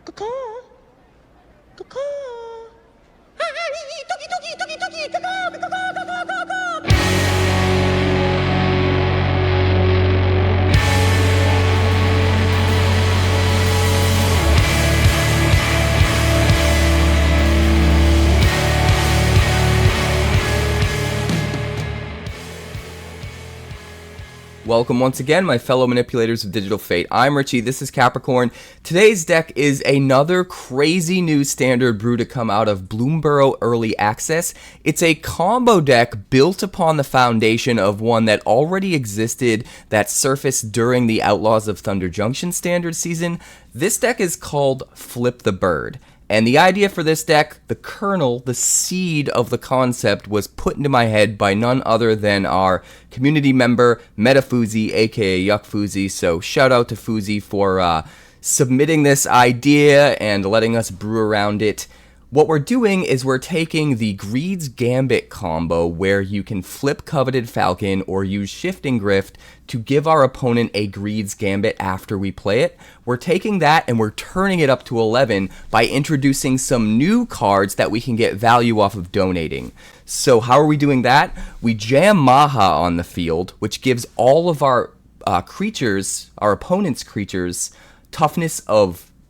Caw-caw. Caw-caw. Tuki, tuki, tuki, tuki, caw-caw, caw-caw, caw-caw, caw-caw. Welcome once again, my fellow manipulators of Digital Fate. I'm Richie, this is Capricorn. Today's deck is another crazy new standard brew to come out of Bloomburrow Early Access. It's a combo deck built upon the foundation of one that already existed that surfaced during the Outlaws of Thunder Junction standard season. This deck is called Flip the Bird. And the idea for this deck, the kernel, the seed of the concept, was put into my head by none other than our community member, Metafuzi, aka 𝐴 So shout out to Fuzi for submitting this idea and letting us brew around it. What we're doing is we're taking the Greed's Gambit combo where you can flip Coveted Falcon or use Shifting Grift to give our opponent a Greed's Gambit after we play it. We're taking that and we're turning it up to 11 by introducing some new cards that we can get value off of donating. So how are we doing that? We jam Maha on the field, which gives all of our creatures, our opponent's creatures,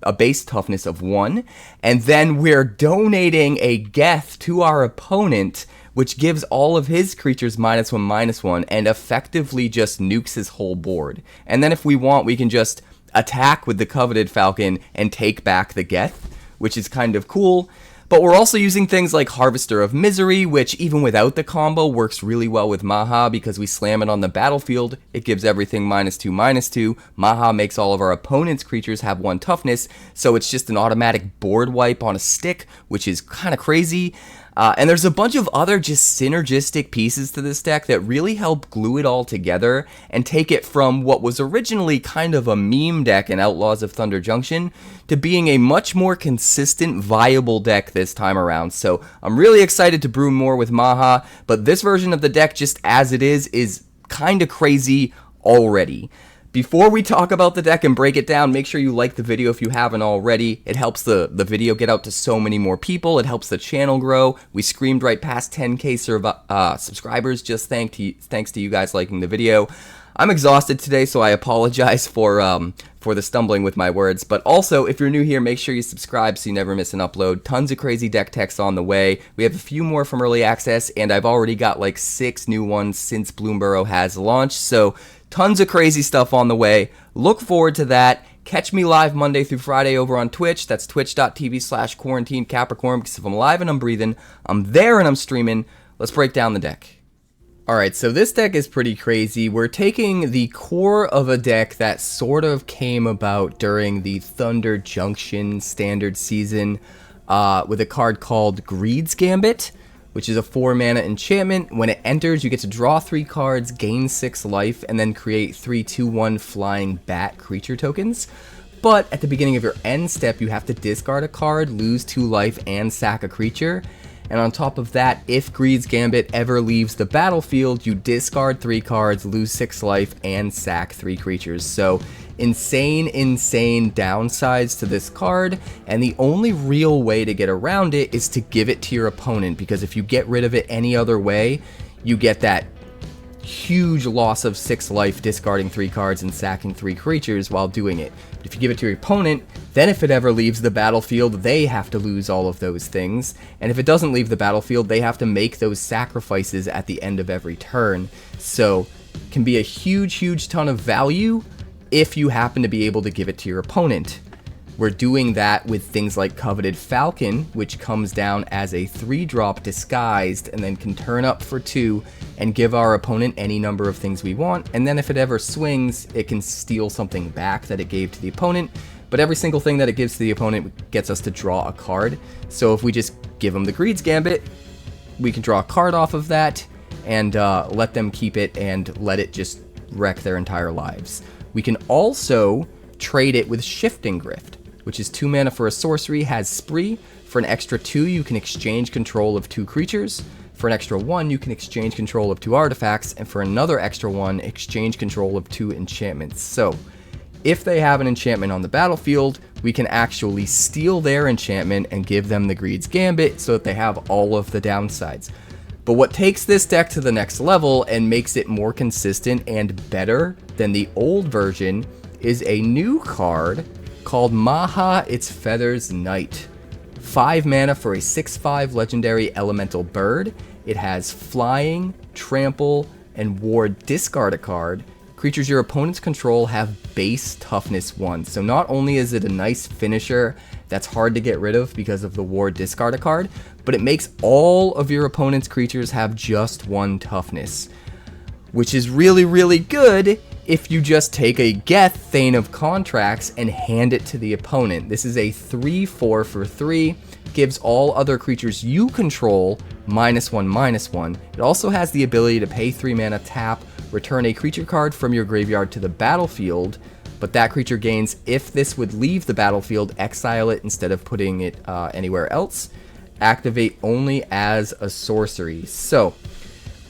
a base toughness of 1, and then we're donating a Geth to our opponent, which gives all of his creatures -1/-1, and effectively just nukes his whole board. And then if we want, we can just attack with the Coveted Falcon and take back the Geth, which is kind of cool. But we're also using things like Harvester of Misery, which even without the combo works really well with Maha because we slam it on the battlefield. It gives everything -2/-2. Maha makes all of our opponent's creatures have 1 toughness, so it's just an automatic board wipe on a stick, which is kind of crazy. And there's a bunch of other just synergistic pieces to this deck that really help glue it all together and take it from what was originally kind of a meme deck in Outlaws of Thunder Junction to being a much more consistent, viable deck this time around. So I'm really excited to brew more with Maha, but this version of the deck, just as it is kind of crazy already. Before we talk about the deck and break it down, make sure you like the video if you haven't already. It helps the video get out to so many more people. It helps the channel grow. We screamed right past 10K subscribers just thanks to you guys liking the video. I'm exhausted today, so I apologize for the stumbling with my words. But also, if you're new here, make sure you subscribe so you never miss an upload. Tons of crazy deck techs on the way. We have a few more from Early Access, and I've already got like 6 new ones since Bloomburrow has launched. So tons of crazy stuff on the way. Look forward to that. Catch me live Monday through Friday over on Twitch. That's twitch.tv/QuarantineCapricorn, because if I'm live and I'm breathing, I'm there and I'm streaming. Let's break down the deck. Alright, so this deck is pretty crazy. We're taking the core of a deck that sort of came about during the Thunder Junction standard season with a card called Greed's Gambit, which is a 4-mana enchantment. When it enters, you get to draw 3 cards, gain 6 life, and then create 3 2/1 flying bat creature tokens. But at the beginning of your end step, you have to discard a card, lose 2 life, and sack a creature. And on top of that, if Greed's Gambit ever leaves the battlefield, you discard 3 cards, lose 6 life, and sack 3 creatures. So insane downsides to this card, and the only real way to get around it is to give it to your opponent, because if you get rid of it any other way, you get that huge loss of 6 life, discarding 3 cards and sacking 3 creatures while doing it. But if you give it to your opponent, then if it ever leaves the battlefield, they have to lose all of those things. And if it doesn't leave the battlefield, they have to make those sacrifices at the end of every turn. So it can be a huge ton of value if you happen to be able to give it to your opponent. We're doing that with things like Coveted Falcon, which comes down as a 3-drop disguised and then can turn up for 2 and give our opponent any number of things we want. And then if it ever swings, it can steal something back that it gave to the opponent. But every single thing that it gives to the opponent gets us to draw a card. So if we just give them the Greed's Gambit, we can draw a card off of that and let them keep it and let it just wreck their entire lives. We can also trade it with Shifting Grift, which is 2 mana for a sorcery, has Spree. For an extra 2, you can exchange control of 2 creatures. For an extra 1, you can exchange control of 2 artifacts, and for another extra 1, exchange control of 2 enchantments. So, if they have an enchantment on the battlefield, we can actually steal their enchantment and give them the Greed's Gambit so that they have all of the downsides. But what takes this deck to the next level and makes it more consistent and better than the old version is a new card called Maha, Its Feathers Knight. 5 mana for a 6/5 legendary elemental bird. It has flying, trample, and ward. Discard a card. Creatures your opponents control have base toughness 1. So not only is it a nice finisher that's hard to get rid of because of the ward discard a card, but it makes all of your opponent's creatures have just 1 toughness, which is really, really good if you just take a Geth, Thane of Contracts, and hand it to the opponent. This is a 3/4 for 3, gives all other creatures you control -1/-1. It also has the ability to pay 3 mana, tap, return a creature card from your graveyard to the battlefield, but that creature gains, if this would leave the battlefield, exile it instead of putting it anywhere else. Activate only as a sorcery. So,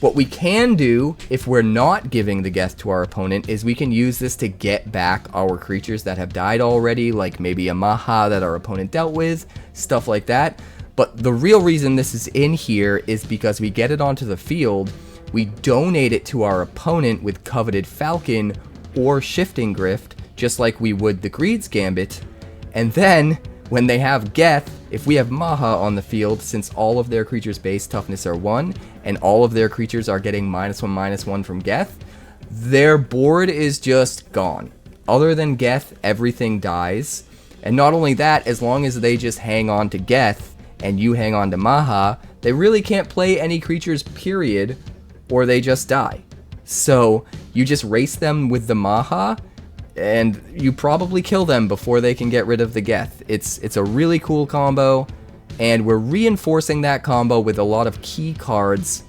what we can do if we're not giving the Geth to our opponent is we can use this to get back our creatures that have died already, like maybe a Maha that our opponent dealt with, stuff like that. But the real reason this is in here is because we get it onto the field, we donate it to our opponent with Coveted Falcon or Shifting Grift, just like we would the Greed's Gambit, and then when they have Geth, if we have Maha on the field, since all of their creatures' base toughness are 1, and all of their creatures are getting -1/-1 from Geth, their board is just gone. Other than Geth, everything dies. And not only that, as long as they just hang on to Geth, and you hang on to Maha, they really can't play any creatures, period, or they just die. So, you just race them with the Maha, and you probably kill them before they can get rid of the Geth. It's a really cool combo, and we're reinforcing that combo with a lot of key cards.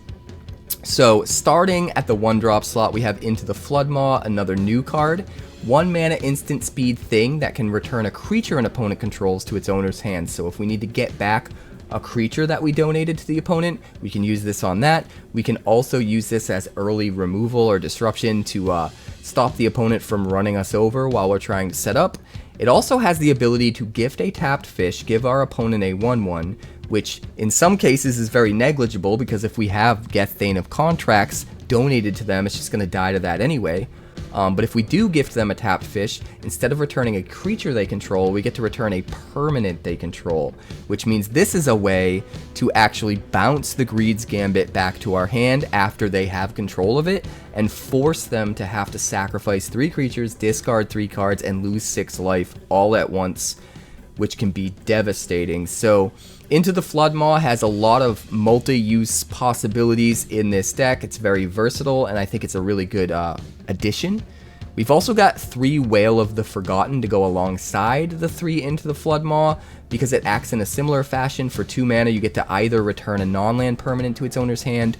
So starting at the 1-drop slot, we have Into the Flood Maw, another new card. 1 mana instant speed thing that can return a creature an opponent controls to its owner's hand. So if we need to get back a creature that we donated to the opponent, we can use this on that. We can also use this as early removal or disruption to stop the opponent from running us over while we're trying to set up. It also has the ability to gift a tapped fish, give our opponent a 1/1, which in some cases is very negligible because if we have Geth, Thane of Contracts donated to them, it's just going to die to that anyway. But if we do gift them a tapped fish, instead of returning a creature they control, we get to return a permanent they control, which means this is a way to actually bounce the Greed's Gambit back to our hand after they have control of it, and force them to have to sacrifice 3 creatures, discard 3 cards, and lose 6 life all at once, which can be devastating. So Into the Flood Maw has a lot of multi-use possibilities in this deck. It's very versatile, and I think it's a really good addition. We've also got 3 Wail of the Forgotten to go alongside the 3 Into the Flood Maw, because it acts in a similar fashion. For 2 mana, you get to either return a non-land permanent to its owner's hand,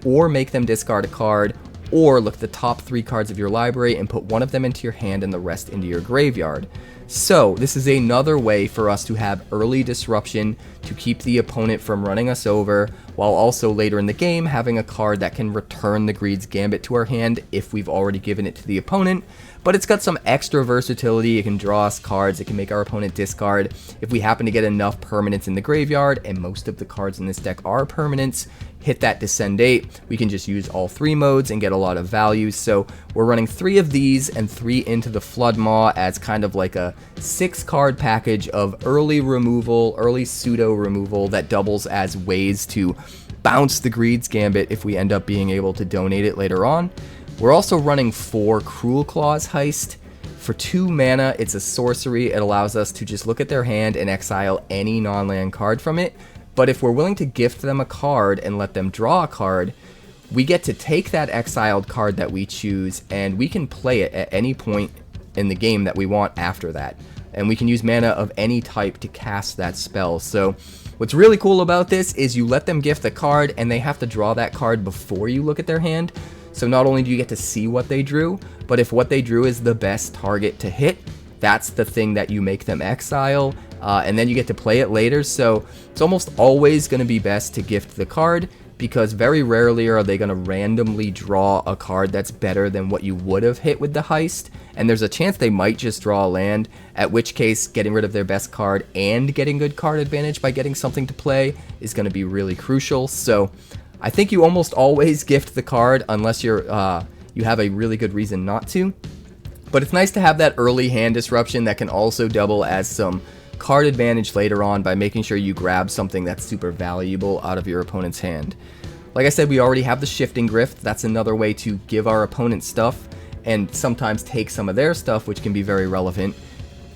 or make them discard a card, or look at the top 3 cards of your library and put 1 of them into your hand and the rest into your graveyard. So this is another way for us to have early disruption to keep the opponent from running us over, while also later in the game having a card that can return the Greed's Gambit to our hand if we've already given it to the opponent. But it's got some extra versatility. It can draw us cards, it can make our opponent discard. If we happen to get enough permanents in the graveyard, and most of the cards in this deck are permanents, hit that Descend 8, we can just use all 3 modes and get a lot of value. So we're running 3 of these and 3 Into the Flood Maw as kind of like a 6-card package of early removal, early pseudo removal that doubles as ways to bounce the Greed's Gambit if we end up being able to donate it later on. We're also running 4 Cruel Claws Heist. For 2 mana, it's a sorcery. It allows us to just look at their hand and exile any non-land card from it. But if we're willing to gift them a card and let them draw a card, we get to take that exiled card that we choose, and we can play it at any point in the game that we want after that. And we can use mana of any type to cast that spell. So what's really cool about this is you let them gift a card, and they have to draw that card before you look at their hand. So not only do you get to see what they drew, but if what they drew is the best target to hit, that's the thing that you make them exile, and then you get to play it later. So it's almost always going to be best to gift the card, because very rarely are they going to randomly draw a card that's better than what you would have hit with the heist, and there's a chance they might just draw a land, at which case getting rid of their best card and getting good card advantage by getting something to play is going to be really crucial. So I think you almost always gift the card unless you have a really good reason not to. But it's nice to have that early hand disruption that can also double as some card advantage later on by making sure you grab something that's super valuable out of your opponent's hand. Like I said, we already have the Shifting Grift. That's another way to give our opponent stuff and sometimes take some of their stuff, which can be very relevant.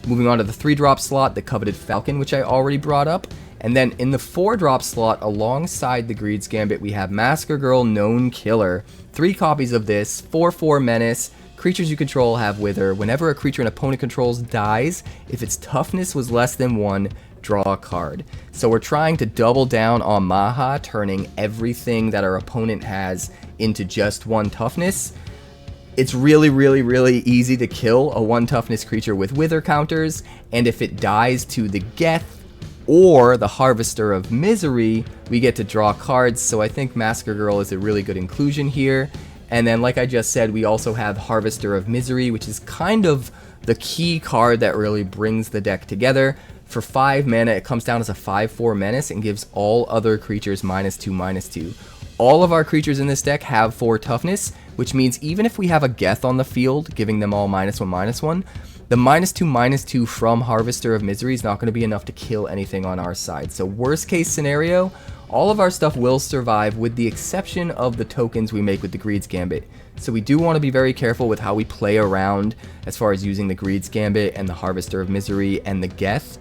Moving on to the 3-drop slot, the Coveted Falcon, which I already brought up. And then in the 4-drop slot, alongside the Greed's Gambit, we have Masker Girl, Known Killer. 3 copies of this, 4/4 menace. Creatures you control have Wither. Whenever a creature an opponent controls dies, if its toughness was less than 1, draw a card. So we're trying to double down on Maha, turning everything that our opponent has into just 1 toughness. It's really, really, really easy to kill a 1 toughness creature with Wither counters, and if it dies to the Geth or the Harvester of Misery, we get to draw cards, so I think Masker Girl is a really good inclusion here. And then, like I just said, we also have Harvester of Misery, which is kind of the key card that really brings the deck together. For 5 mana, it comes down as a 5/4 menace and gives all other creatures -2/-2. All of our creatures in this deck have 4 toughness, which means even if we have a Geth on the field, giving them all -1/-1, the -2/-2 from Harvester of Misery is not going to be enough to kill anything on our side. So worst case scenario, all of our stuff will survive with the exception of the tokens we make with the Greed's Gambit. So we do want to be very careful with how we play around as far as using the Greed's Gambit and the Harvester of Misery and the Geth,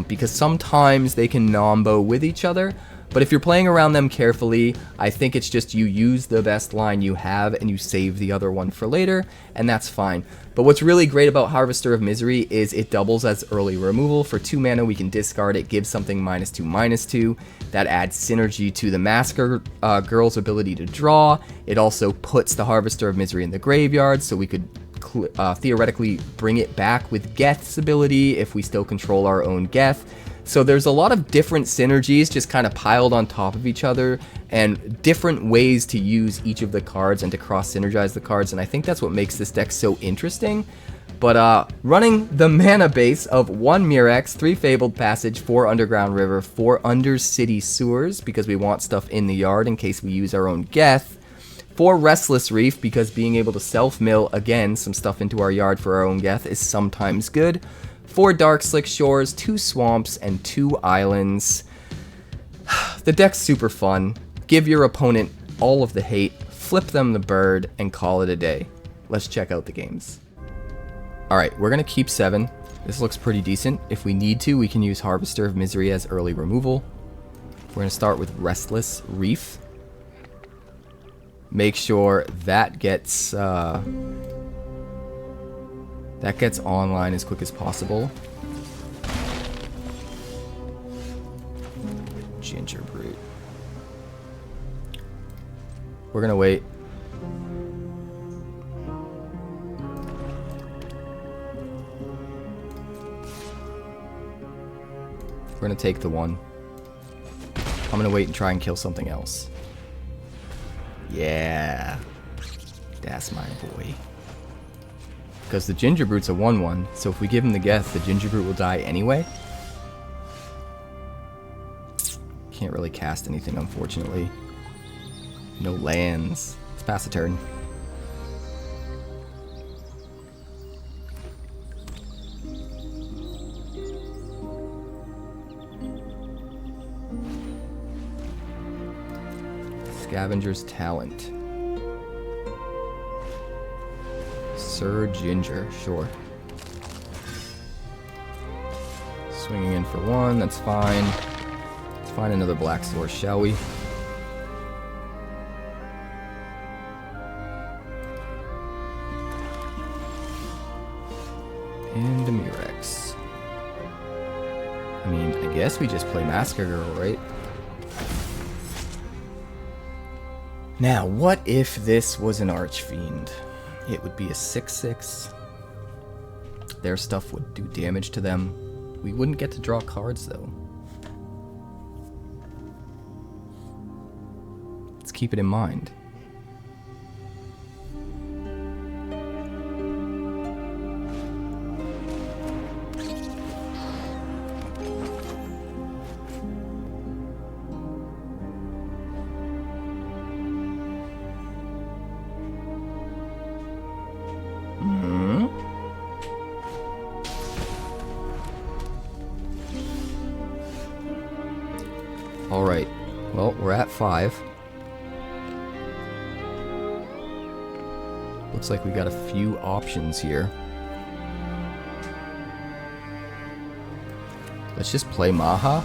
because sometimes they can nombo with each other. But if you're playing around them carefully, I think it's just you use the best line you have and you save the other one for later, and that's fine. But what's really great about Harvester of Misery is it doubles as early removal. For 2 mana, we can discard it, give something -2/-2. That adds synergy to the Masker Girl's ability to draw. It also puts the Harvester of Misery in the graveyard, so we could theoretically bring it back with Geth's ability if we still control our own Geth. So there's a lot of different synergies just kind of piled on top of each other and different ways to use each of the cards and to cross-synergize the cards, and I think that's what makes this deck so interesting. But running the mana base of 1 Murex, 3 Fabled Passage, 4 Underground River, 4 Undercity Sewers, because we want stuff in the yard in case we use our own Geth, 4 Restless Reef, because being able to self-mill, again, some stuff into our yard for our own Geth is sometimes good, 4 Darkslick Shores, 2 Swamps, and 2 Islands. The deck's super fun. Give your opponent all of the hate, flip them the bird, and call it a day. Let's check out the games. Alright, we're going to keep 7. This looks pretty decent. If we need to, we can use Harvester of Misery as early removal. We're going to start with Restless Reef. Make sure that gets online as quick as possible. Ginger Brute. We're gonna wait. We're gonna take the 1. I'm gonna wait and try and kill something else. Yeah. That's my boy. Because the Ginger Brute's a 1/1, so if we give him the Geth, the Ginger Brute will die anyway. Can't really cast anything, unfortunately. No lands. Let's pass a turn. Scavenger's Talent. Syr Ginger, sure. Swinging in for 1, that's fine. Let's find another black source, shall we? And a Murex. I mean, I guess we just play Masker Girl, right? Now, what if this was an Archfiend? It would be a 6/6. Their stuff would do damage to them. We wouldn't get to draw cards, though. keep it in mind. Alright, well, we're at 5. Looks like we got a few options here. Let's just play Maha.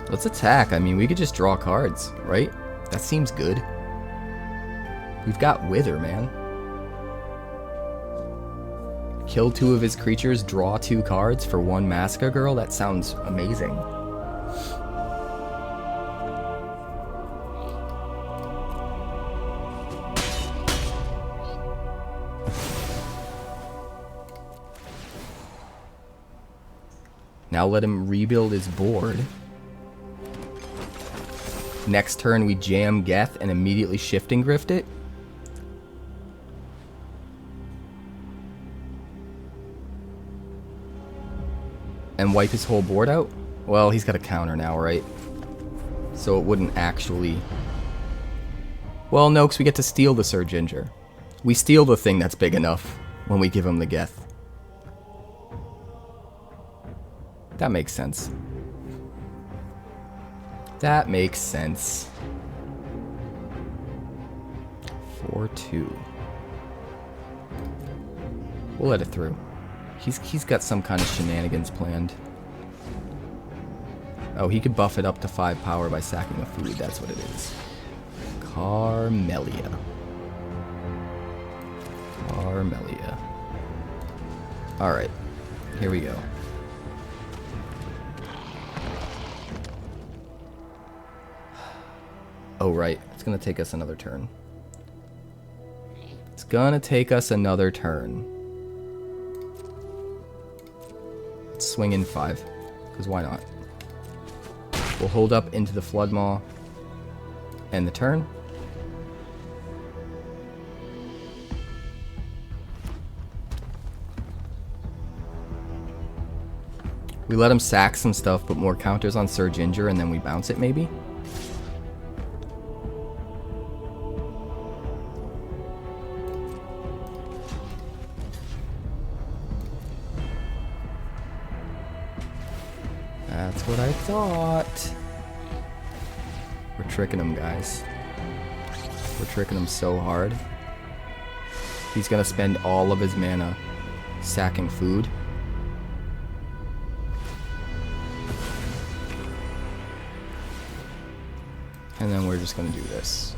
Let's attack. I mean, we could just draw cards, right? That seems good. We've got Wither, man. Kill 2 of his creatures, draw 2 cards for 1 Masca Girl? That sounds amazing. Now let him rebuild his board. Next turn we jam Geth and immediately Shifting Grift it. And wipe his whole board out? Well, he's got a counter now, right? So it wouldn't actually... Well, no, because we get to steal the Syr Ginger. We steal the thing that's big enough when we give him the Geth. That makes sense. That makes sense. 4-2. We'll let it through. He's got some kind of shenanigans planned. Oh, he could buff it up to 5 power by sacking a food. That's what it is. 𝐴 𝐵𝑒𝑐𝑎. Alright. Here we go. Oh, right. It's going to take us another turn. It's going to take us another turn. Let's swing in 5. Because why not? We'll hold up Into the Flood Maw. End the turn. We let him sack some stuff, put more counters on Syr Ginger, and then we bounce it, maybe? That's what I thought. We're tricking him, guys. We're tricking him so hard. He's gonna spend all of his mana sacking food. And then we're just gonna do this.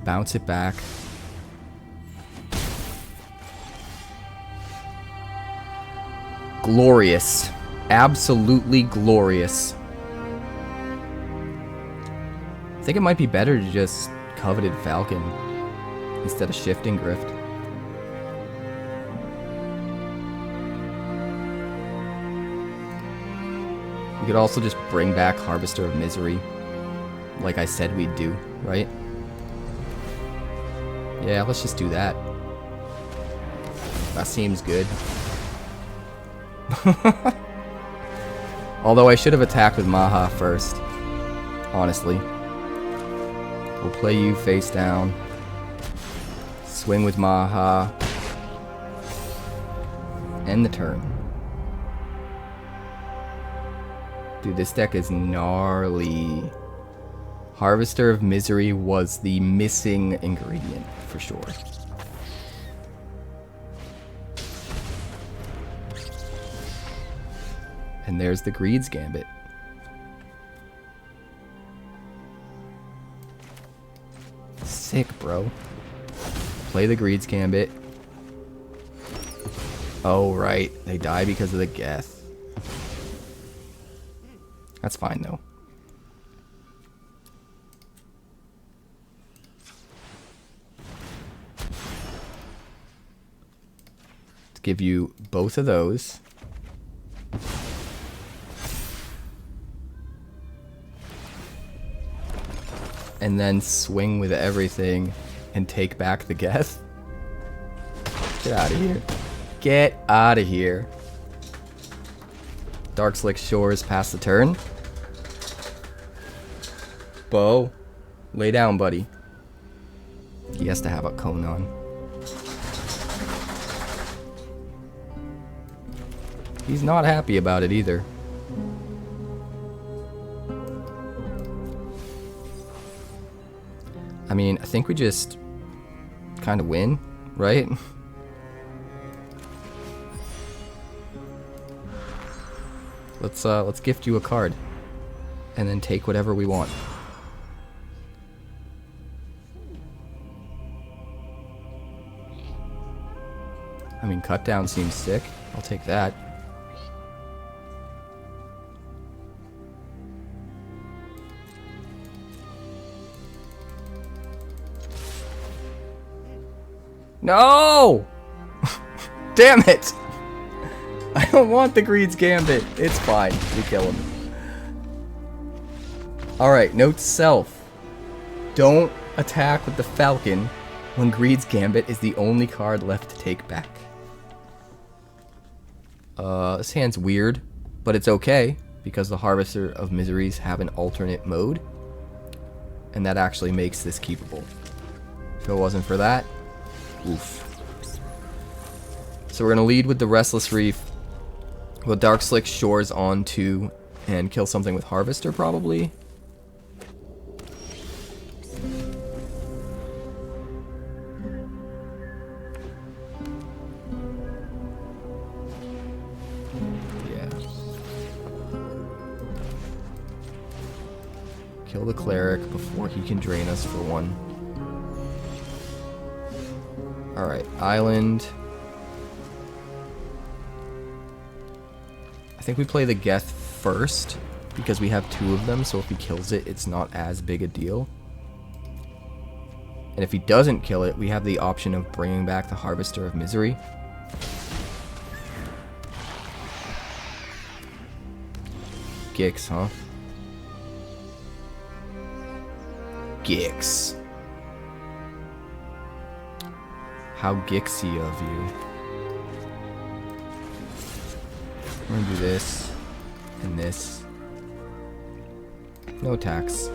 Bounce it back. Glorious. Absolutely glorious. I think it might be better to just Coveted Falcon instead of Shifting Grift. We could also just bring back Harvester of Misery, like I said we'd do, right? Yeah, let's just do that. That seems good. Although I should have attacked with Maha first, honestly. We'll play you face down. Swing with Maha. End the turn. Dude, this deck is gnarly. Harvester of Misery was the missing ingredient, for sure. And there's the Greed's Gambit. Sick, bro. Play the Greed's Gambit. Oh, right. They die because of the Geth. That's fine, though. give you both of those. And then swing with everything and take back the Geth. Get out of here. Get out of here. Darkslick Shores pass the turn. Bo, lay down, buddy. He has to have a cone on. He's not happy about it either. I mean, I think we just kind of win, right? Let's gift you a card and then take whatever we want. I mean, cut down seems sick. I'll take that. No! Damn it! I don't want the Greed's Gambit. It's fine. We kill him. Alright, note to self. Don't attack with the Falcon when Greed's Gambit is the only card left to take back. This hand's weird, but it's okay, because the Harvester of Miseries have an alternate mode, and that actually makes this keepable. If it wasn't for that, oof. So we're going to lead with the Restless Reef. We'll Darkslick Shores onto and kill something with Harvester, probably. Yeah. Kill the Cleric before he can drain us for one. Alright, Island. I think we play the Geth first, because we have two of them, so if he kills it, it's not as big a deal. And if he doesn't kill it, we have the option of bringing back the Harvester of Misery. Gix, huh? Gix. How Gixy of you. We're gonna do this and this. No attacks.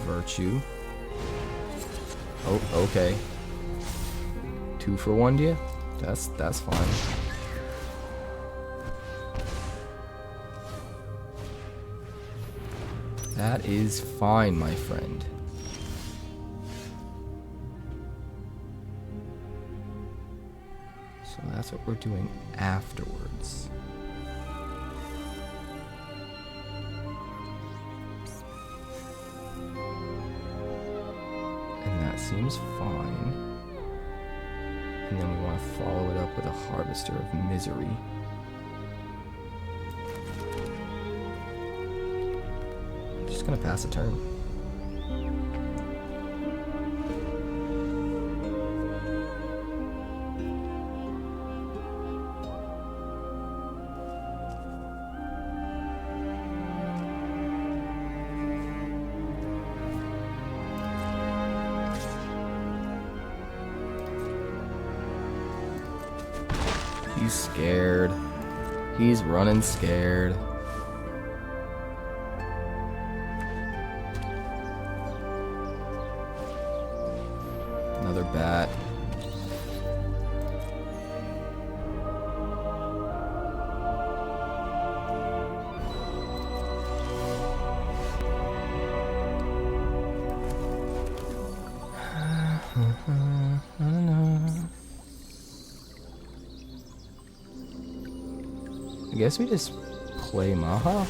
Virtue. Oh, okay. 2 for 1, do you? That's fine. That is fine, my friend. So that's what we're doing afterwards. Seems fine. And then we want to follow it up with a Harvester of Misery. I'm just gonna pass a turn. He's scared. He's running scared. Another bat. I guess we just play Maha.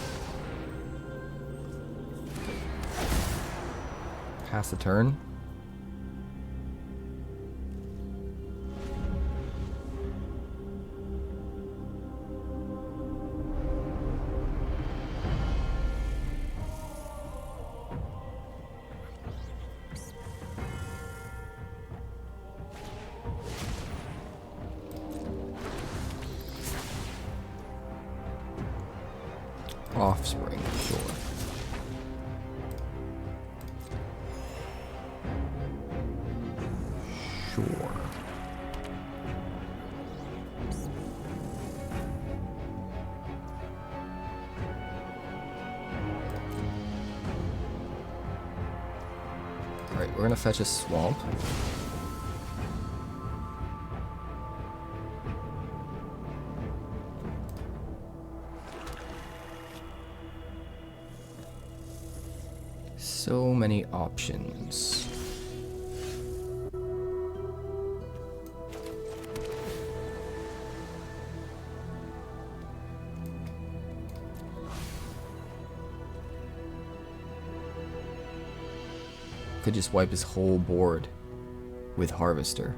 Pass the turn. Offspring, sure. Sure. Alright, we're gonna fetch a swamp. So many options. Could just wipe his whole board with Harvester.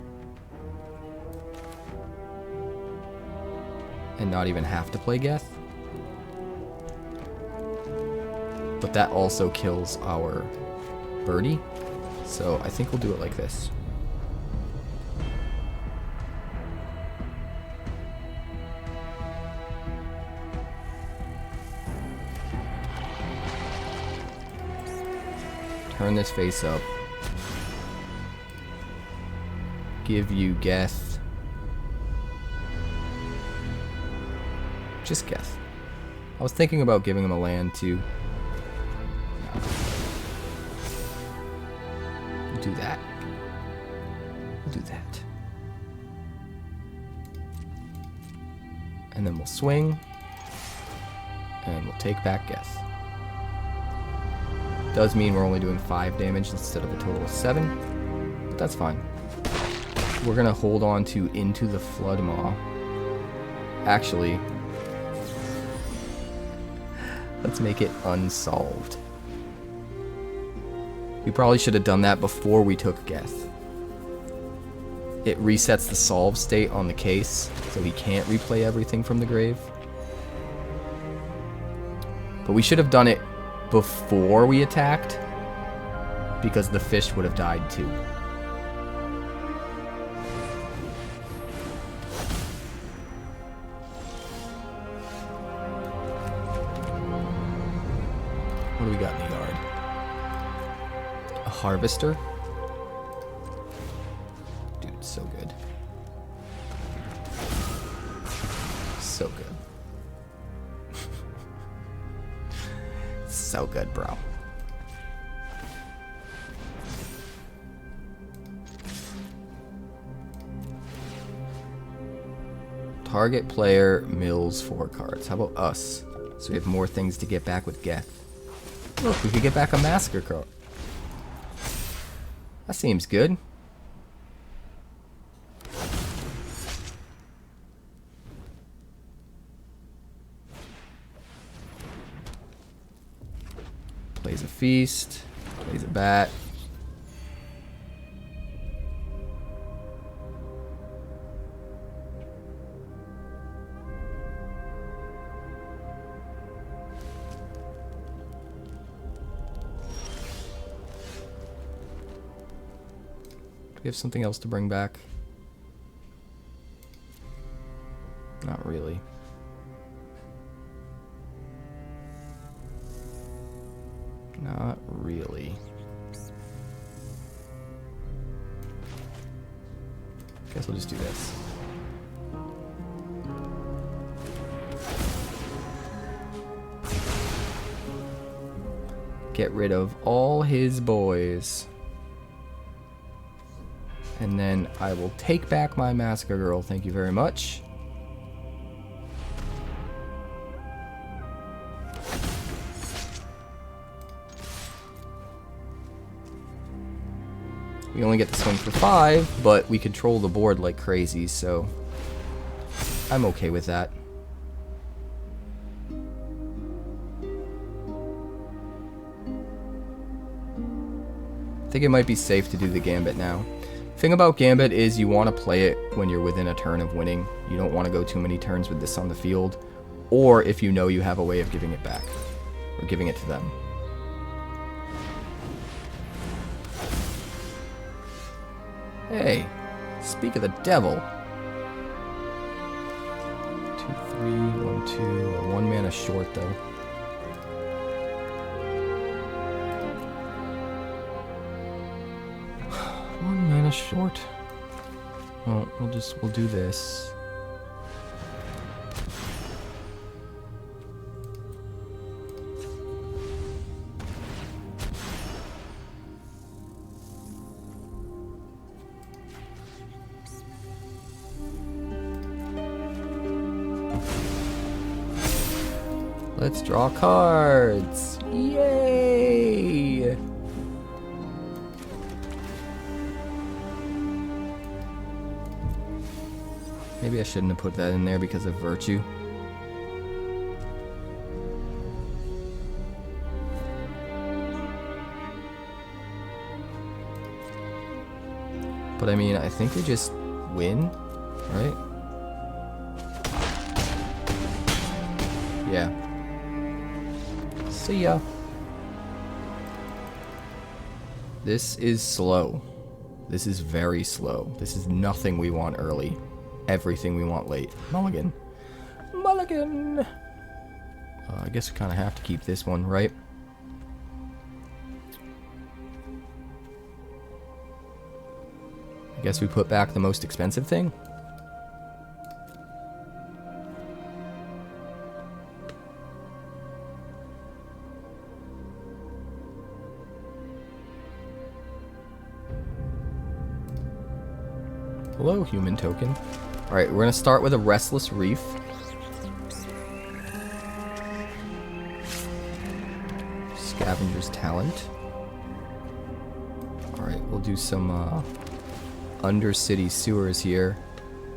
And not even have to play Geth. But that also kills our birdie. So I think we'll do it like this. Turn this face up. Give you Geth. Just Geth. I was thinking about giving him a land too. Do that. Do that. And then we'll swing. And we'll take back Geth. Does mean we're only doing 5 damage instead of a total of 7. But that's fine. We're gonna hold on to Into the Flood Maw. Actually, let's make it unsolved. We probably should have done that before we took Geth. It resets the solve state on the case, so he can't replay everything from the grave. But we should have done it before we attacked, because the fish would have died too. What do we got in the yard? A harvester? Dude, so good. So good. So good, bro. Target player mills 4 cards. How about us? So we have more things to get back with Geth. Look, we could get back a Massacre card. That seems good. Plays a feast. Plays a bat. Do we have something else to bring back? Not really. Not really. Guess we'll just do this. Get rid of all his boys. And then I will take back my Massacre Girl. Thank you very much. We only get to swing for 5, but we control the board like crazy, so I'm okay with that. think it might be safe to do the Gambit now. Thing about Gambit is you want to play it when you're within a turn of winning. You don't want to go too many turns with this on the field, or if you know you have a way of giving it back, or giving it to them. Hey, speak of the devil. 2, 3, 1, 2, or 1 mana short though. One mana short. Well, we'll do this. Let's draw cards. Yay! Maybe I shouldn't have put that in there because of Virtue. But I mean, I think we just win, right? Yeah. See ya. This is slow. This is very slow. This is nothing we want early. Everything we want late. Mulligan. Mulligan! I guess we kind of have to keep this one, right? I guess we put back the most expensive thing? Hello, human token. Alright, we're gonna start with a Restless Reef. Scavenger's Talent. Alright, we'll do some Undercity Sewers here.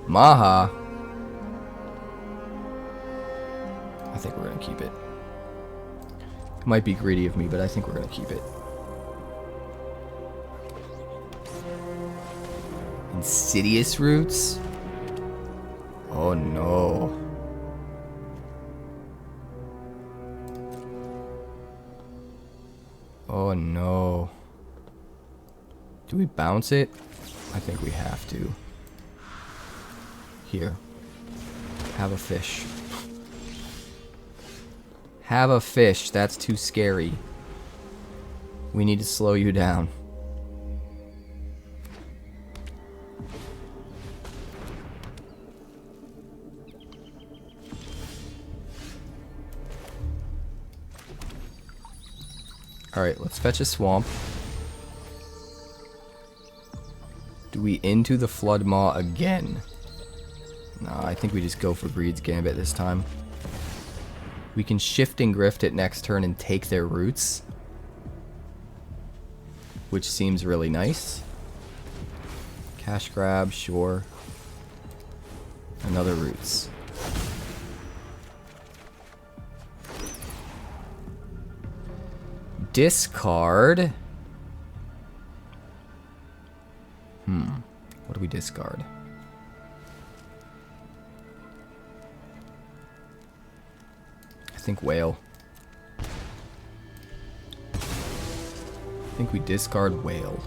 Maha! I think we're gonna keep it. It might be greedy of me, but I think we're gonna keep it. Insidious Roots? Oh no. Oh no. Do we bounce it? I think we have to. Here. Have a fish. Have a fish. That's too scary. We need to slow you down. Alright, let's fetch a swamp. Do we Into the Flood Maw again? Nah, I think we just go for Greed's Gambit this time. We can Shifting Grift it next turn and take their roots, which seems really nice. Cash grab, sure. Another roots. Discard. What do we discard? I think whale. I think we discard whale.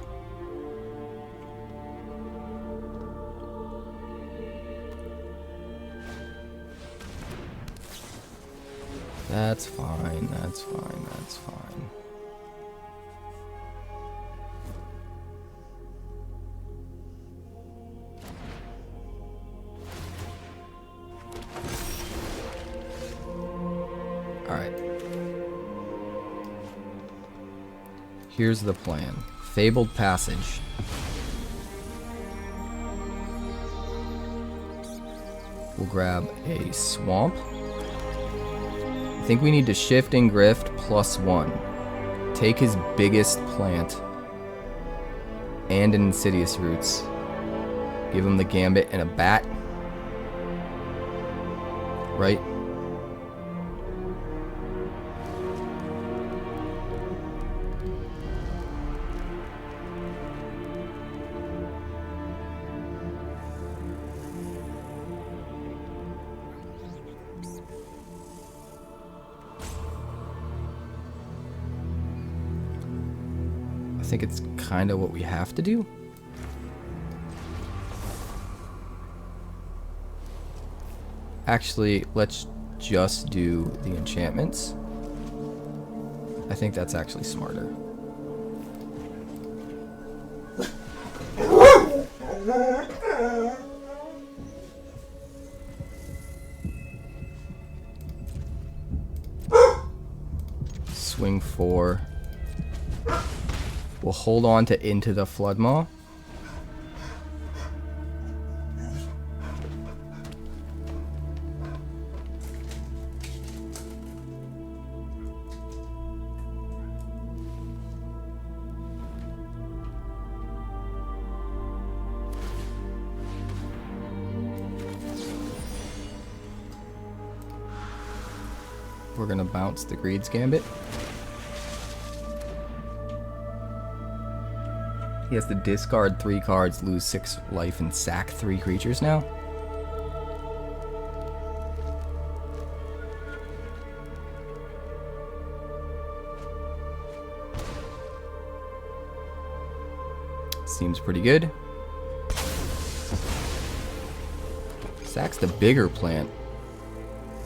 That's fine, that's fine, that's fine. Alright. Here's the plan. Fabled Passage. We'll grab a swamp. I think we need to Shifting Grift +1. Take his biggest plant and an Insidious Roots. Give him the Gambit and a bat. Right? think it's kind of what we have to do. Actually, let's just do the enchantments. I think that's actually smarter. Swing 4. We'll hold on to Into the Flood Maw. We're gonna bounce the Greed's Gambit. He has to discard 3 cards, lose 6 life, and sack 3 creatures now. Seems pretty good. Sacks the bigger plant.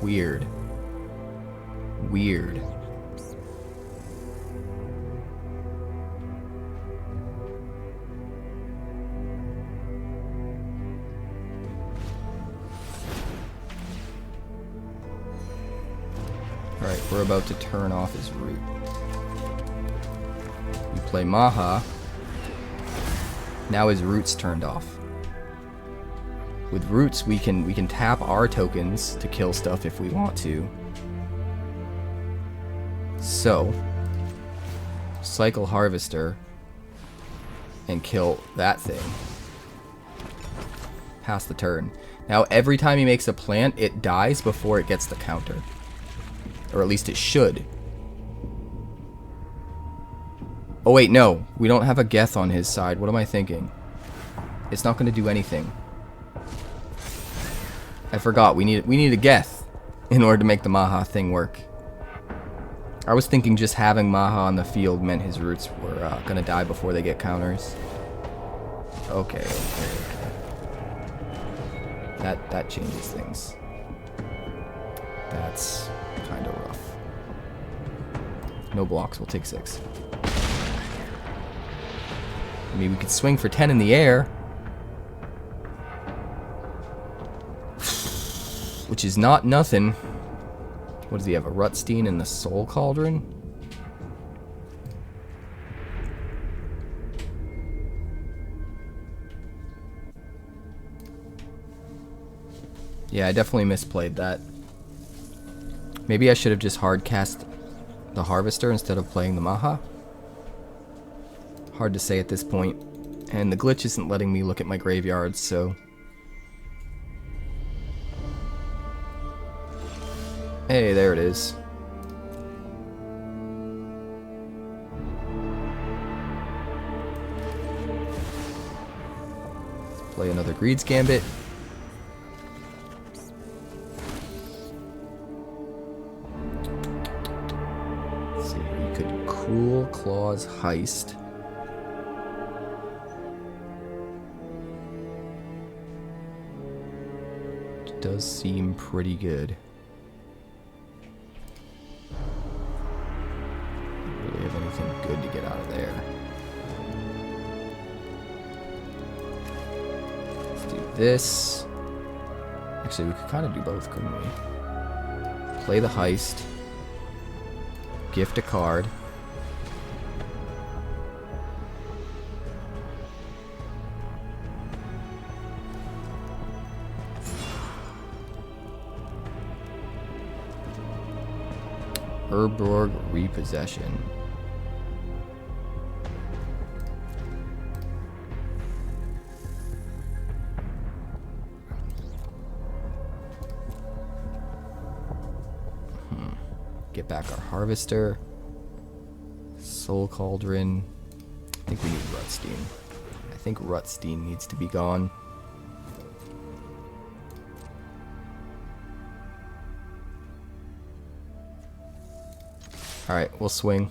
Weird. Weird. Alright, we're about to turn off his root. We play Maha. Now his root's turned off. With roots we can tap our tokens to kill stuff if we want to. So, cycle Harvester and kill that thing. Pass the turn. Now every time he makes a plant, it dies before it gets the counter. Or at least it should. Oh wait, no. We don't have a Geth on his side. What am I thinking? It's not going to do anything. I forgot. We need a Geth in order to make the Maha thing work. I was thinking just having Maha on the field meant his roots were going to die before they get counters. Okay. That changes things. That's kind of rough. No blocks, we'll take 6. I mean, we could swing for 10 in the air. Which is not nothing. What does he have, a Rutstein and the Soul Cauldron? Yeah, I definitely misplayed that. Maybe I should have just hard cast the Harvester instead of playing the Maha. Hard to say at this point. And the glitch isn't letting me look at my graveyards, so... Hey, there it is. Let's play another Greed's Gambit. Let's see, we could Cruel Claw's Heist. It does seem pretty good. Good to get out of there. Let's do this. Actually, we could kind of do both, couldn't we? Play the heist. Gift a card. Urborg Repossession. Get back our Harvester. Soul Cauldron. I think we need Rutstein. I think Rutstein needs to be gone. Alright, we'll swing.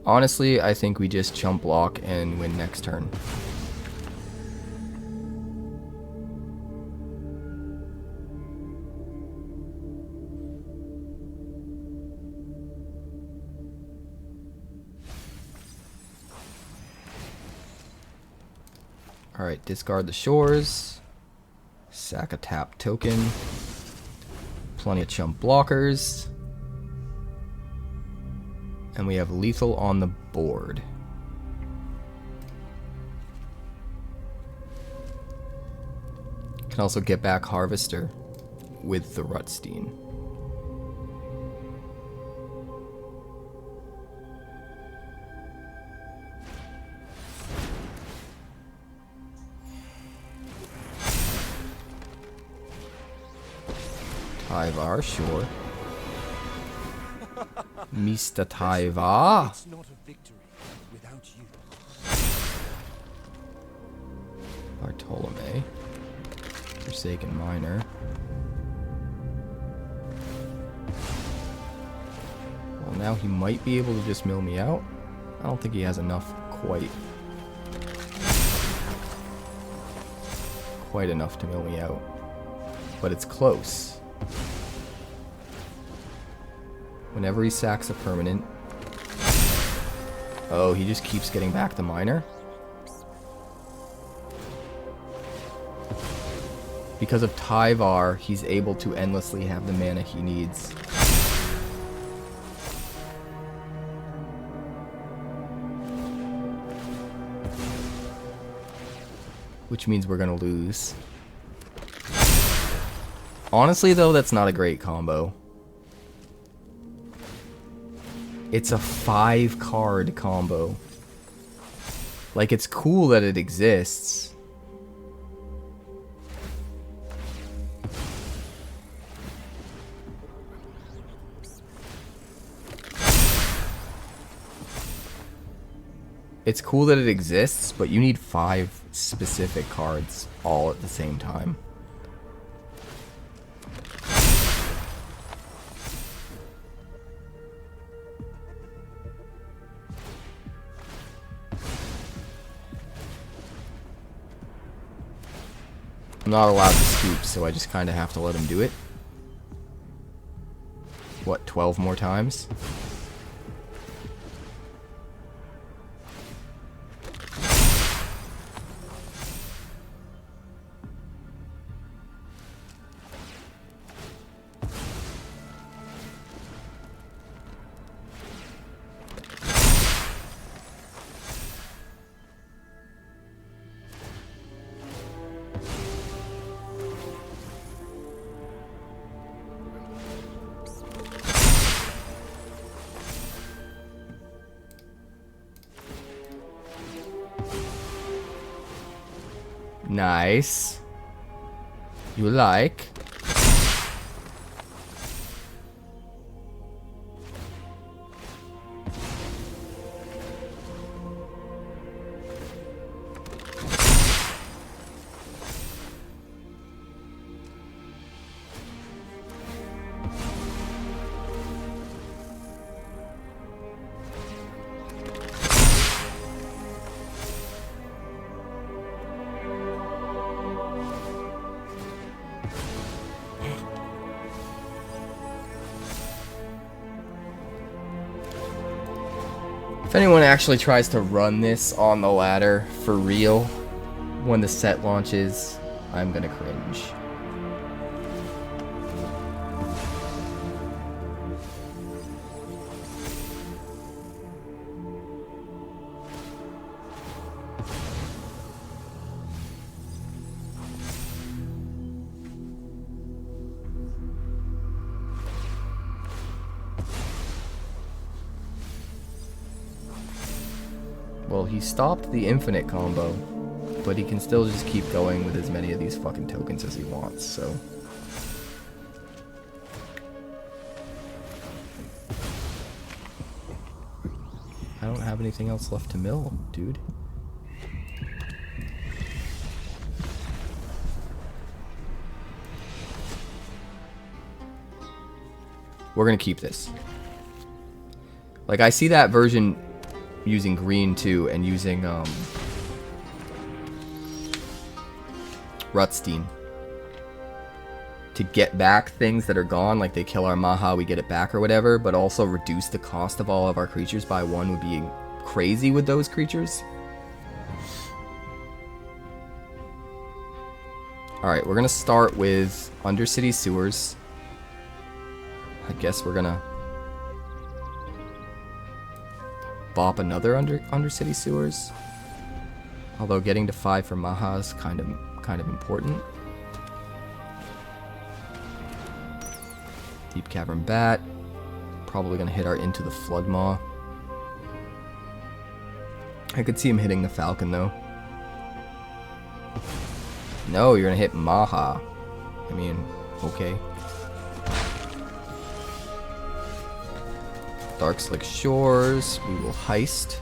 Honestly, I think we just chump block and win next turn. Alright, discard the shores. Sack a tap token. Plenty of chump blockers. And we have lethal on the board. Can also get back Harvester with the Rutstein. 𝐴, sure. Mr. 𝐴. It's not a victory without you. 𝐴. Forsaken Miner. Well, now he might be able to just mill me out. I don't think he has enough quite enough to mill me out. But it's close. Whenever he sacks a permanent. Oh, he just keeps getting back the miner. Because of 𝐴, he's able to endlessly have the mana he needs. Which means we're gonna lose. Honestly though, that's not a great combo. It's a 5-card combo. Like, it's cool that it exists. It's cool that it exists, but you need 5 specific cards all at the same time. I'm not allowed to scoop, so I just kind of have to let him do it. What, 12 more times? Nice. You like? If anyone actually tries to run this on the ladder for real when the set launches, I'm gonna cringe. Well, he stopped the infinite combo, but he can still just keep going with as many of these fucking tokens as he wants, so. I don't have anything else left to mill, dude. We're gonna keep this. Like, I see that version using green too, and using Rutstein to get back things that are gone, like they kill our Maha, we get it back or whatever, but also reduce the cost of all of our creatures by 1 would be crazy with those creatures. Alright, we're gonna start with Undercity Sewers. I guess we're gonna bop another Undercity Sewers. Although getting to 5 for Maha is kind of important. Deep Cavern Bat. Probably gonna hit our Into the Flood Maw. I could see him hitting the Falcon though. No, you're gonna hit Maha. I mean, okay. Darkslick Shores. We will heist.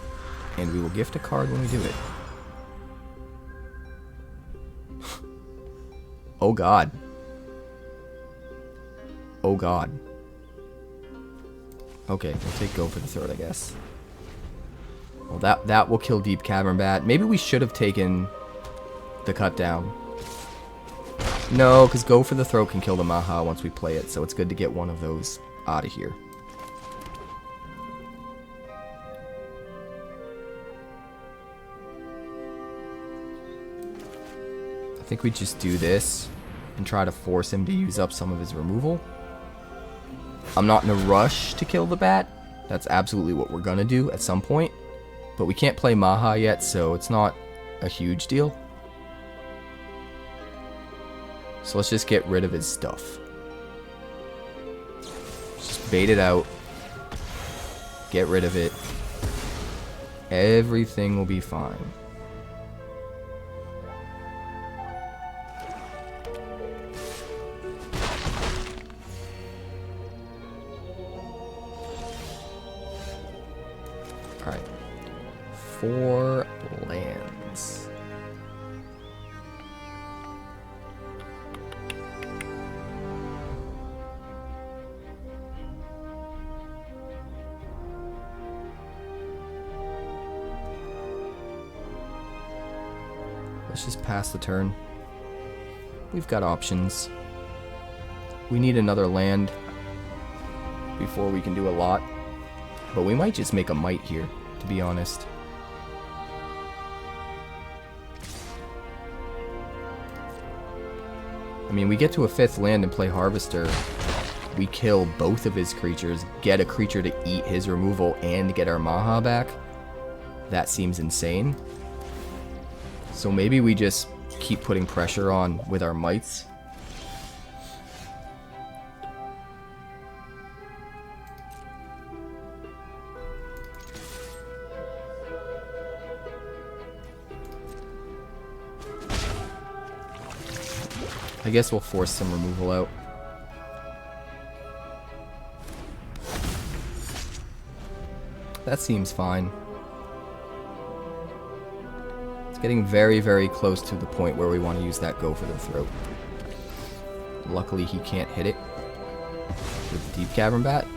And we will gift a card when we do it. Oh god. Oh god. Okay, we'll take Go for the Throat, I guess. Well, that will kill Deep Cavern Bat. Maybe we should have taken the cut down. No, because Go for the Throat can kill the Maha once we play it, so it's good to get one of those out of here. I think we just do this and try to force him to use up some of his removal. I'm not in a rush to kill the bat. That's absolutely what we're gonna do at some point. But we can't play Maha yet, so it's not a huge deal. So let's just get rid of his stuff. Just bait it out. Get rid of it. Everything will be fine. Alright. 4 lands. Let's just pass the turn. We've got options. We need another land before we can do a lot. But we might just make a might here, to be honest. I mean, we get to a 5th land and play Harvester. We kill both of his creatures, get a creature to eat his removal, and get our Maha back. That seems insane. So maybe we just keep putting pressure on with our mites. I guess we'll force some removal out. That seems fine. It's getting very, very close to the point where we want to use that Go for the Throat. Luckily, he can't hit it with the Deep Cavern Bat.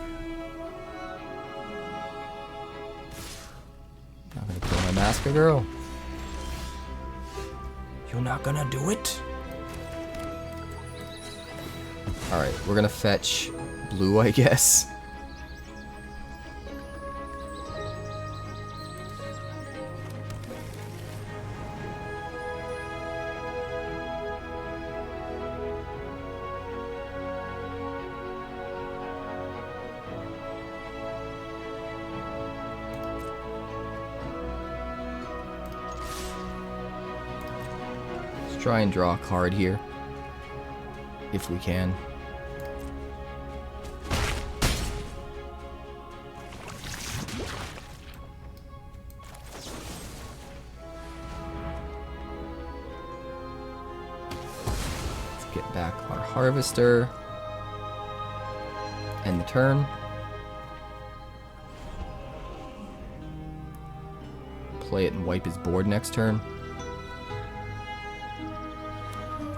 Not gonna kill my Masker Girl. You're not gonna do it? Alright, we're gonna fetch blue, I guess. Let's try and draw a card here, if we can. Back our Harvester. End the turn. Play it and wipe his board next turn.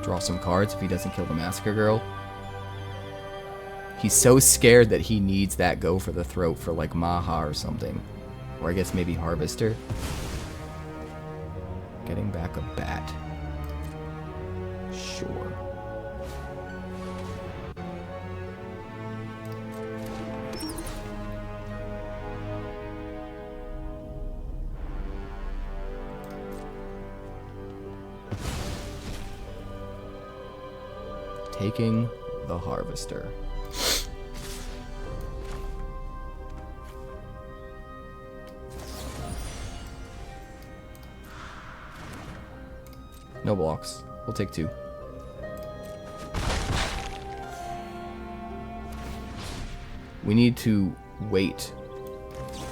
Draw some cards if he doesn't kill the Masker Girl. He's so scared that he needs that Go for the Throat for like Maha or something. Or I guess maybe Harvester. Getting back a bat. Sure. Taking the Harvester. No blocks. We'll take 2. We need to wait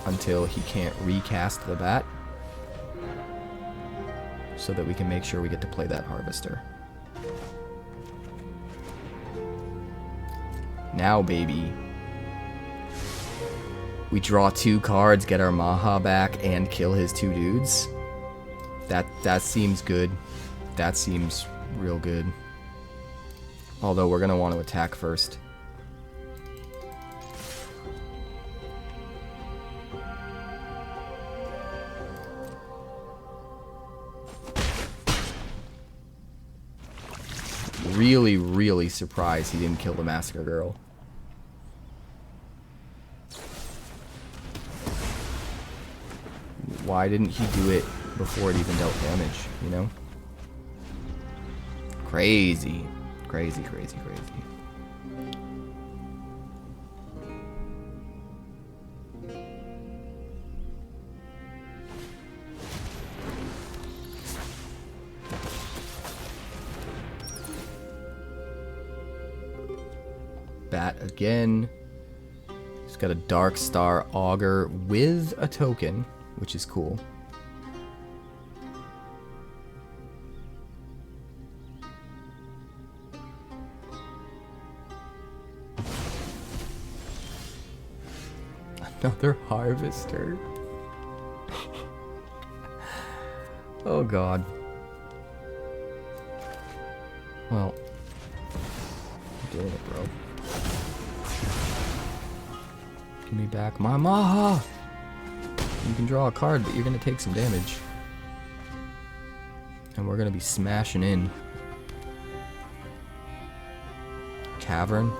until he can't recast the bat so that we can make sure we get to play that Harvester. Now, baby. We draw 2 cards, get our Maha back, and kill his 2 dudes. That seems good. That seems real good. Although we're gonna want to attack first. Really, really surprised he didn't kill the Massacre Girl. Why didn't he do it before it even dealt damage, you know? Crazy. Crazy, crazy, crazy. Bat again. He's got a Dark Star Augur with a token, which is cool. Another Harvester. Oh god. Well, I'm doing it, bro. Give me back my Maha! You can draw a card, but you're gonna take some damage. And we're gonna be smashing in. Cavern.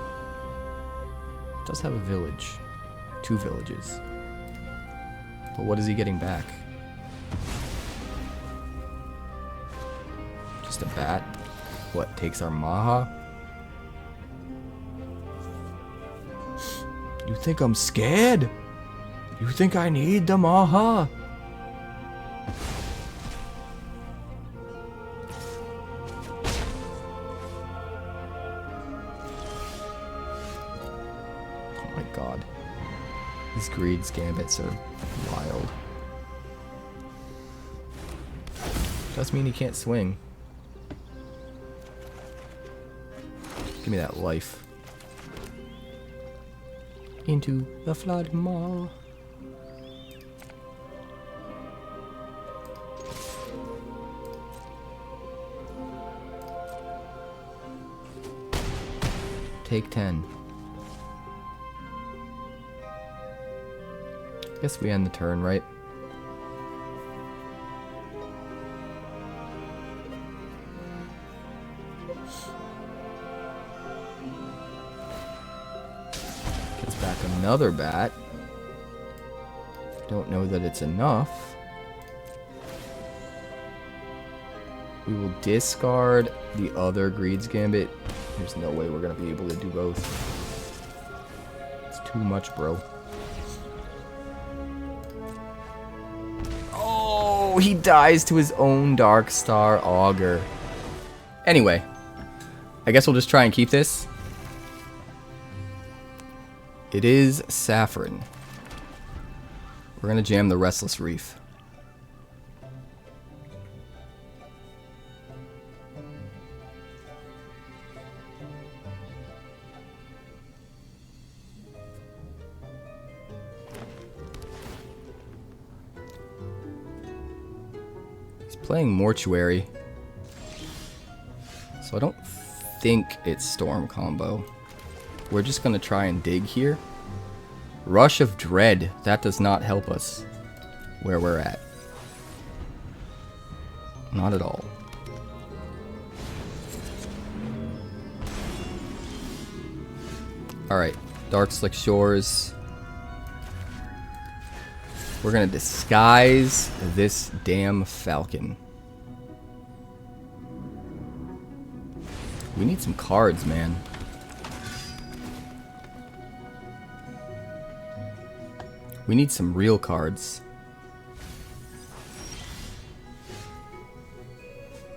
It does have a village. 2 villages. But what is he getting back? Just a bat? What, takes our Maha? You think I'm scared? You think I need the Maha? Oh my god. These Greed's Gambits are wild. Does mean he can't swing. Give me that life. Into the Flood Maw. Take 10. Guess we end the turn, right? Gets back another bat. Don't know that it's enough. We will discard the other Greed's Gambit. There's no way we're gonna be able to do both. It's too much, bro. Oh, he dies to his own Dark Star Augur. Anyway, I guess we'll just try and keep this. It is Saffron. We're gonna jam the Restless Reef. Playing Mortuary, so I don't think it's Storm combo. We're just gonna try and dig here. Rush of Dread, that does not help us. where we're at. Not at all. Alright, Darkslick Shores. We're gonna disguise this damn falcon. We need some cards, man. We need some real cards.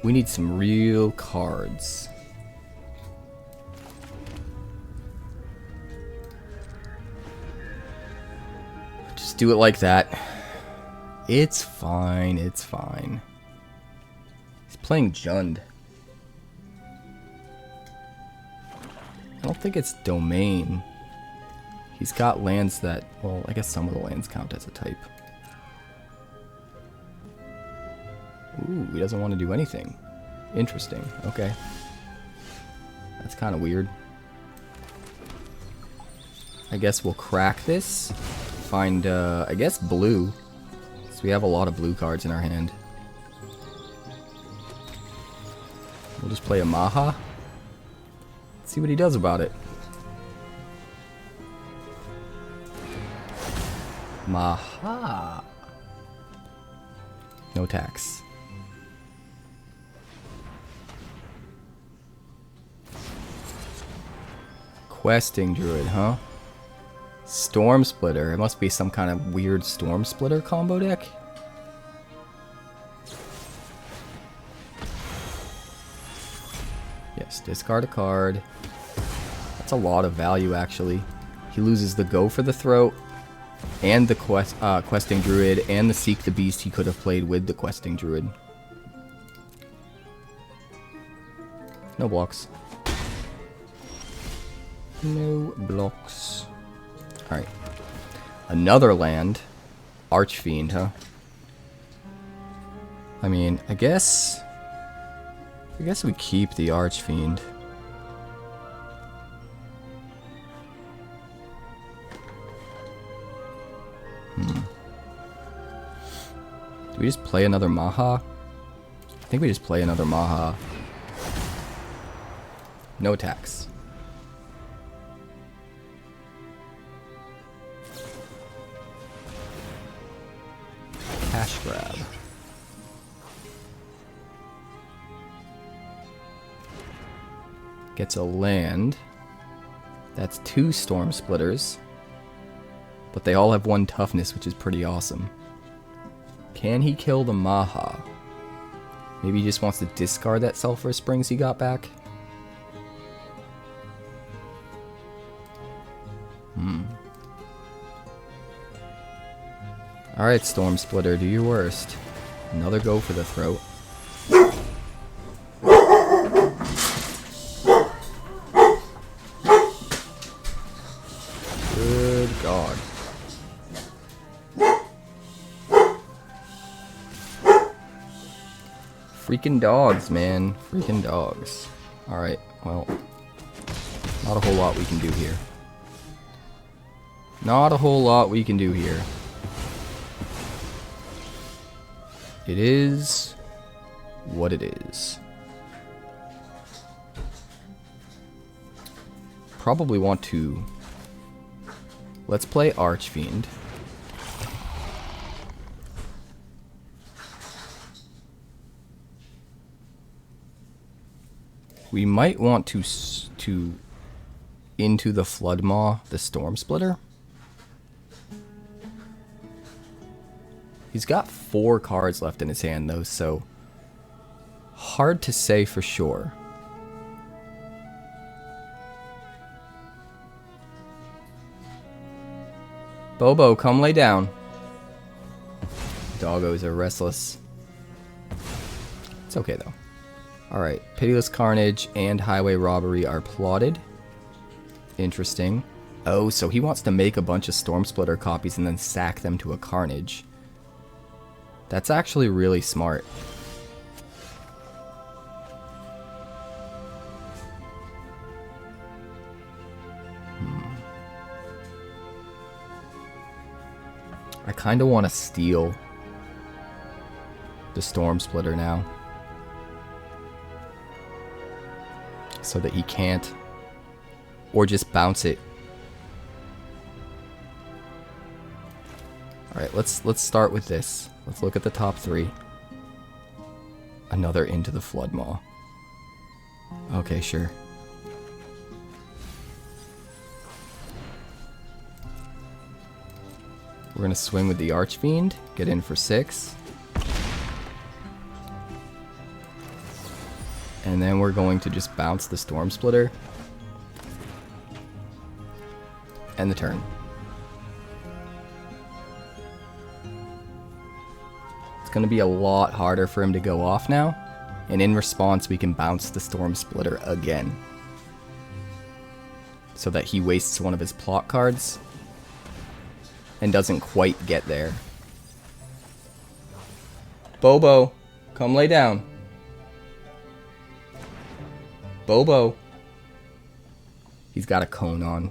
We need some real cards. Just do it like that. It's fine, it's fine. He's playing Jund. I don't think it's domain. He's got lands that, well, I guess some of the lands count as a type. Ooh, he doesn't want to do anything. Interesting. Okay. That's kind of weird. I guess we'll crack this. Find, I guess blue. So we have a lot of blue cards in our hand. We'll just play a Maha. See what he does about it. Maha. No tax. Questing Druid, huh? Storm Splitter. It must be some kind of weird Storm Splitter combo deck. Yes, discard a card. That's a lot of value, actually. He loses the Go for the Throat, and the Questing Druid, and the Seek the Beast he could have played with the Questing Druid. No blocks. No blocks. Alright. Another land. Archfiend, huh? I mean, I guess we keep the Archfiend. Do we just play another Maha? I think we just play another Maha. No tax. Cash grab. Gets a land. That's 2 Storm Splitters. But they all have 1 toughness, which is pretty awesome. Can he kill the Maha? Maybe he just wants to discard that Sulphur Springs he got back? Alright, Storm Splitter, do your worst. Another Go for the Throat. Good God. Freaking dogs, man. Freaking dogs. Alright, well. Not a whole lot we can do here. Not a whole lot we can do here. It is what it is. Probably want to... Let's play Archfiend. We might want to Into the Flood Maw, the Storm Splitter. He's got 4 cards left in his hand, though, so hard to say for sure. Bobo, come lay down. Doggos are restless. It's okay, though. Alright, Pitiless Carnage and Highway Robbery are plotted. Interesting. Oh, so he wants to make a bunch of Storm Splitter copies and then sack them to a Carnage. That's actually really smart. I kind of want to steal the Storm Splitter now. So that he can't. Or just bounce it. Alright, let's start with this. Let's look at the top 3. Another Into the Flood Maw. Okay, sure. We're gonna swing with the Archfiend, get in for 6. And then we're going to just bounce the Storm Splitter. End the turn. It's gonna be a lot harder for him to go off now. And in response, we can bounce the Storm Splitter again. So that he wastes one of his plot cards. And doesn't quite get there. Bobo, come lay down. Bobo. He's got a cone on.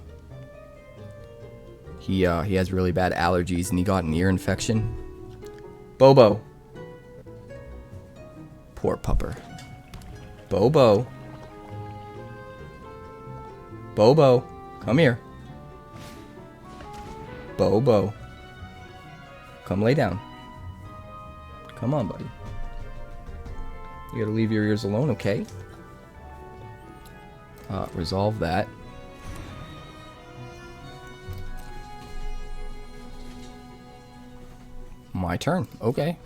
He has really bad allergies and he got an ear infection. Bobo. Poor pupper. Bobo. Bobo, come here. Bobo. Come lay down. Come on, buddy. You gotta leave your ears alone, okay? Resolve that. My turn. Okay.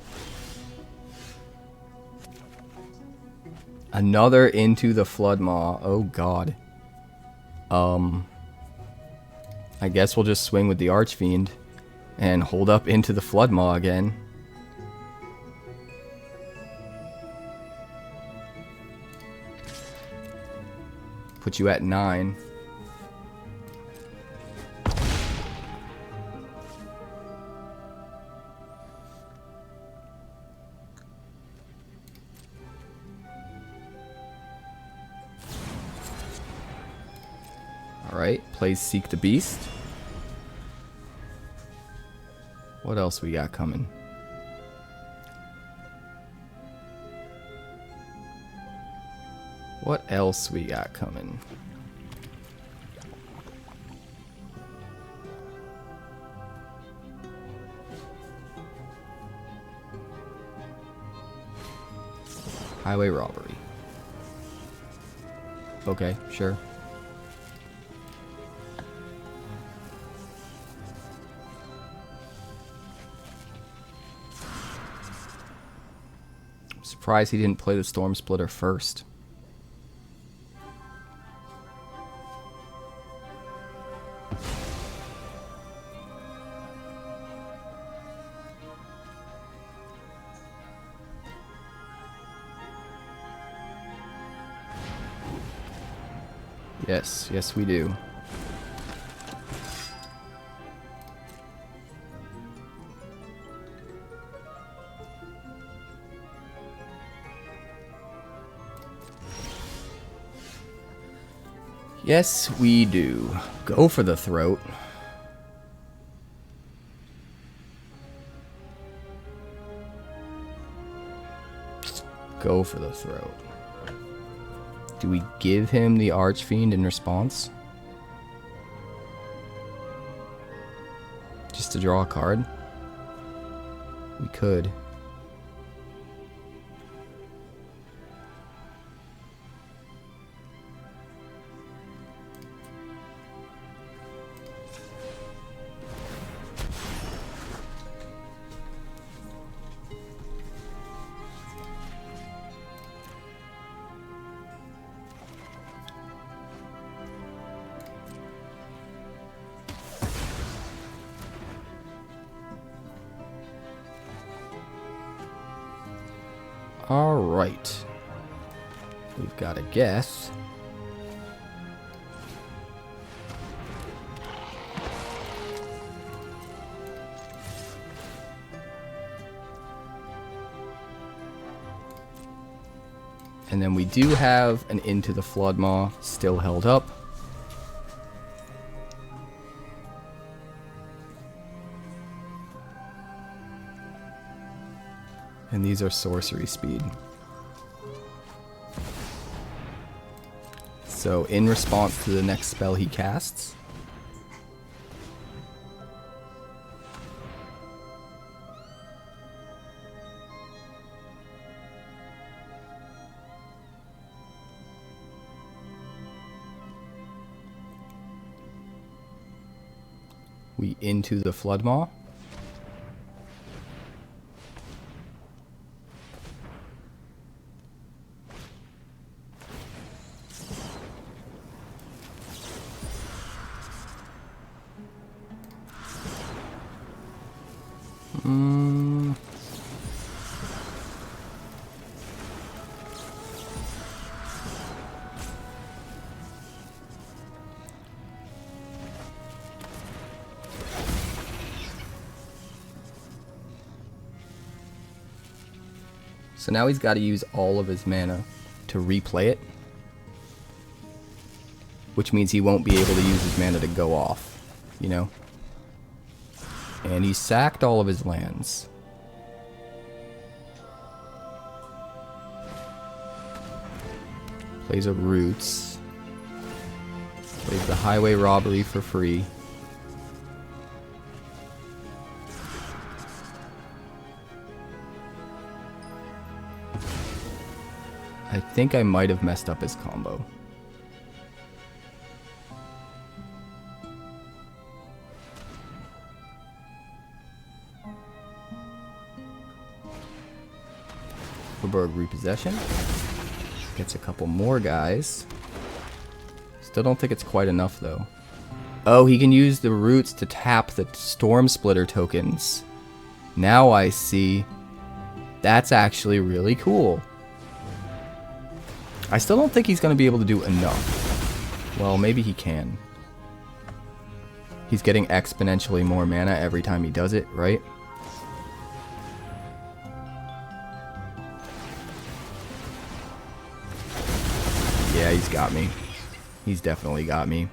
Another Into the Flood Maw. Oh, God. I guess we'll just swing with the Archfiend and hold up Into the Flood Maw again. Put you at 9. Alright, plays Seek the Beast. What else we got coming? What else we got coming? Highway robbery. Okay, sure. I'm surprised he didn't play the Storm Splitter first. Yes, yes we do. Yes, we do. Go for the throat. Go for the throat. Do we give him the Archfiend in response? Just to draw a card? We could. Alright. We've got a Geth. And then we do have an Into the Flood Maw still held up. And these are sorcery speed. So in response to the next spell he casts, we Into the Flood Maw. So now he's got to use all of his mana to replay it, which means he won't be able to use his mana to go off, you know? And he sacked all of his lands. Plays a Roots. Plays the Highway Robbery for free. I think I might have messed up his combo. 𝐴 Repossession. Gets a couple more guys. Still don't think it's quite enough though. Oh, he can use the Roots to tap the Storm Splitter tokens. Now I see. That's actually really cool. I still don't think he's going to be able to do enough. Well, maybe he can. He's getting exponentially more mana every time he does it, right? Yeah, he's got me. He's definitely got me.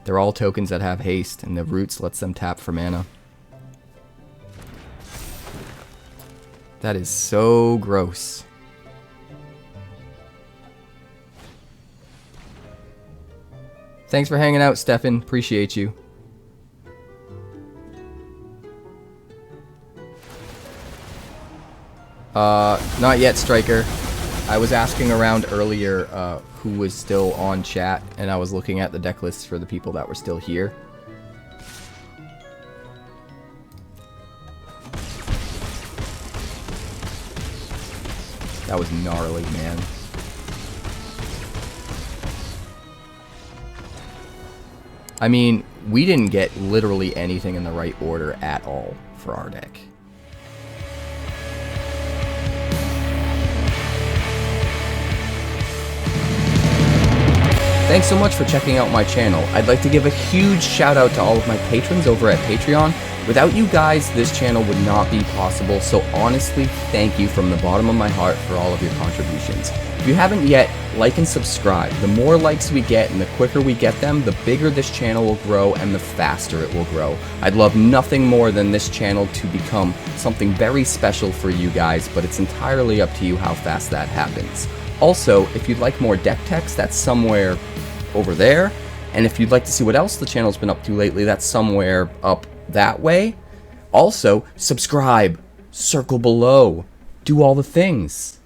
They're all tokens that have haste, and the Roots lets them tap for mana. That is so gross. Thanks for hanging out, Stefan. Appreciate you. Not yet, Striker. I was asking around earlier who was still on chat, and I was looking at the deck lists for the people that were still here. That was gnarly, man. I mean, we didn't get literally anything in the right order at all for our deck. Thanks so much for checking out my channel. I'd like to give a huge shout out to all of my patrons over at Patreon. Without you guys, this channel would not be possible, so honestly, thank you from the bottom of my heart for all of your contributions. If you haven't yet, like and subscribe. The more likes we get and the quicker we get them, the bigger this channel will grow and the faster it will grow. I'd love nothing more than this channel to become something very special for you guys, but it's entirely up to you how fast that happens. Also, if you'd like more deck text, that's somewhere over there. And if you'd like to see what else the channel's been up to lately, that's somewhere up that way. Also, subscribe, circle below, do all the things.